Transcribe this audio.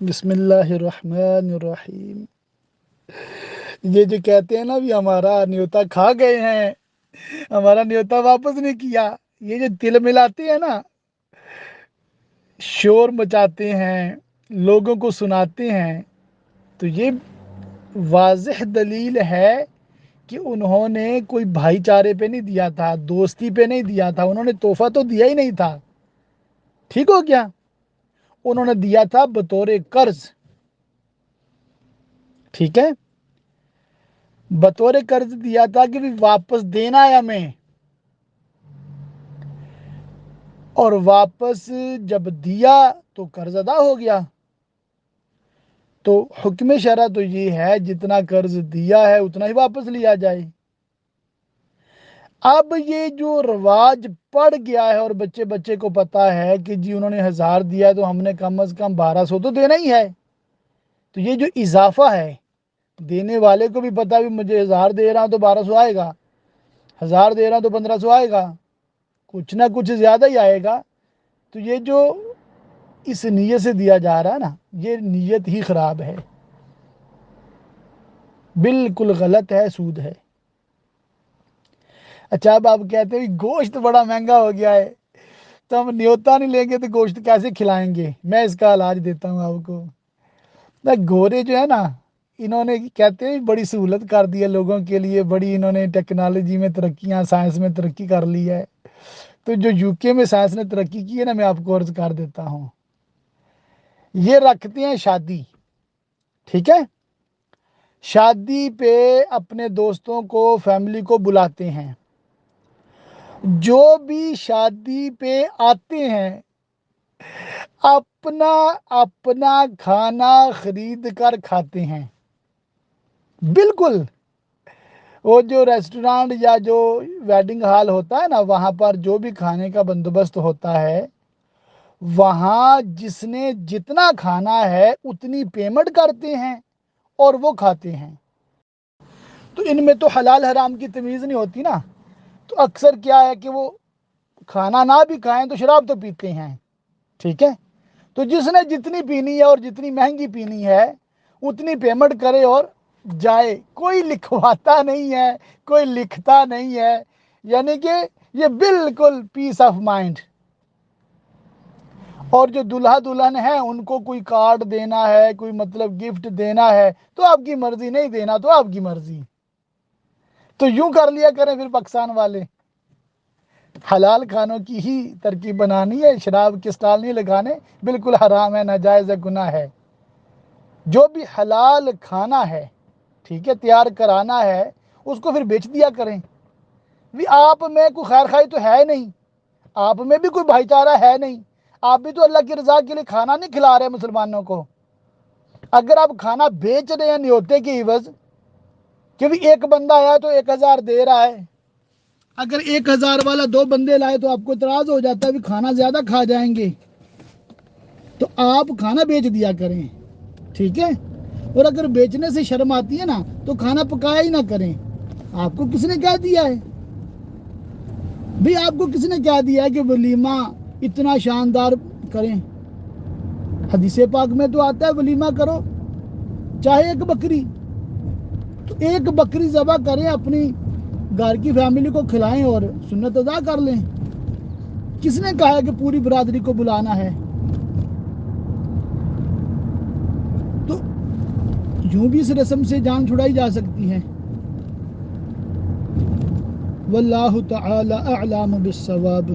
بسم اللہ الرحمن الرحیم۔ یہ جو کہتے ہیں نا بھی ہمارا نیوتا کھا گئے ہیں، ہمارا نیوتا واپس نہیں کیا، یہ جو تل ملاتے ہیں نا، شور مچاتے ہیں، لوگوں کو سناتے ہیں، تو یہ واضح دلیل ہے کہ انہوں نے کوئی بھائی چارے پہ نہیں دیا تھا، دوستی پہ نہیں دیا تھا، انہوں نے تحفہ تو دیا ہی نہیں تھا۔ ٹھیک ہو گیا؟ انہوں نے دیا تھا بطور قرض۔ ٹھیک ہے، بطور قرض دیا تھا کہ بھی واپس دینا ہے ہمیں، اور واپس جب دیا تو قرض ادا ہو گیا۔ تو حکم شرع تو یہ ہے جتنا قرض دیا ہے اتنا ہی واپس لیا جائے۔ اب یہ جو رواج پڑ گیا ہے اور بچے بچے کو پتا ہے کہ جی انہوں نے 1000 دیا تو ہم نے کم از کم 1200 تو دینا ہی ہے، تو یہ جو اضافہ ہے، دینے والے کو بھی پتا بھی مجھے 1000 دے رہا ہوں تو 1200 آئے گا، 1000 دے رہا ہوں تو 1500 آئے گا، کچھ نہ کچھ زیادہ ہی آئے گا۔ تو یہ جو اس نیت سے دیا جا رہا ہے نا، یہ نیت ہی خراب ہے، بالکل غلط ہے، سود ہے۔ اچھا، اب آپ کہتے ہیں گوشت بڑا مہنگا ہو گیا ہے تو ہم نیوتا نہیں لیں گے تو گوشت کیسے کھلائیں گے؟ میں اس کا علاج دیتا ہوں آپ کو۔ گورے جو ہے نا، انہوں نے کہتے ہیں بڑی سہولت کر دی ہے لوگوں کے لیے، بڑی انہوں نے ٹیکنالوجی میں ترقیاں، سائنس میں ترقی کر لی ہے۔ تو جو یو کے میں سائنس نے ترقی کی ہے نا، میں آپ کو عرض کر دیتا ہوں، یہ رکھتے ہیں شادی۔ ٹھیک ہے، شادی پہ اپنے دوستوں کو، فیملی کو بلاتے ہیں، جو بھی شادی پہ آتے ہیں اپنا اپنا کھانا خرید کر کھاتے ہیں۔ بالکل، وہ جو ریسٹورانٹ یا جو ویڈنگ ہال ہوتا ہے نا، وہاں پر جو بھی کھانے کا بندوبست ہوتا ہے، وہاں جس نے جتنا کھانا ہے اتنی پیمنٹ کرتے ہیں اور وہ کھاتے ہیں۔ تو ان میں تو حلال حرام کی تمیز نہیں ہوتی نا، تو اکثر کیا ہے کہ وہ کھانا نہ بھی کھائیں تو شراب تو پیتے ہیں۔ ٹھیک ہے، تو جس نے جتنی پینی ہے اور جتنی مہنگی پینی ہے اتنی پیمنٹ کرے اور جائے، کوئی لکھواتا نہیں ہے، کوئی لکھتا نہیں ہے، یعنی کہ یہ بالکل پیس آف مائنڈ۔ اور جو دلہا دلہن ہے ان کو کوئی کارڈ دینا ہے، کوئی مطلب گفٹ دینا ہے تو آپ کی مرضی، نہیں دینا تو آپ کی مرضی۔ تو یوں کر لیا کریں پھر پاکستان والے، حلال کھانوں کی ہی ترکیب بنانی ہے، شراب کے سٹال نہیں لگانے، بالکل حرام ہے، ناجائز ہے، گناہ ہے۔ جو بھی حلال کھانا ہے، ٹھیک ہے، تیار کرانا ہے، اس کو پھر بیچ دیا کریں۔ بھی آپ میں کوئی خیر خواہی تو ہے نہیں، آپ میں بھی کوئی بھائی چارہ ہے نہیں، آپ بھی تو اللہ کی رضا کے لیے کھانا نہیں کھلا رہے مسلمانوں کو۔ اگر آپ کھانا بیچ رہے ہیں نیوتے کے عوض، کہ بھی ایک بندہ آیا تو 1000 دے رہا ہے، اگر 1000 والا 2 بندے لائے تو آپ کو اعتراض ہو جاتا ہے بھی کھانا زیادہ کھا جائیں گے، تو آپ کھانا بیچ دیا کریں۔ ٹھیک ہے، اور اگر بیچنے سے شرم آتی ہے نا تو کھانا پکایا ہی نہ کریں۔ آپ کو کس نے کہہ دیا ہے بھی، آپ کو کس نے کہہ دیا ہے کہ ولیمہ اتنا شاندار کریں؟ حدیث پاک میں تو آتا ہے ولیمہ کرو چاہے ایک بکری، تو ایک بکری ذبح کریں، اپنی گھر کی فیملی کو کھلائیں اور سنت ادا کر لیں۔ کس نے کہا ہے کہ پوری برادری کو بلانا ہے؟ تو یوں بھی اس رسم سے جان چھڑائی جا سکتی ہے۔ واللہ تعالی اعلم بالصواب۔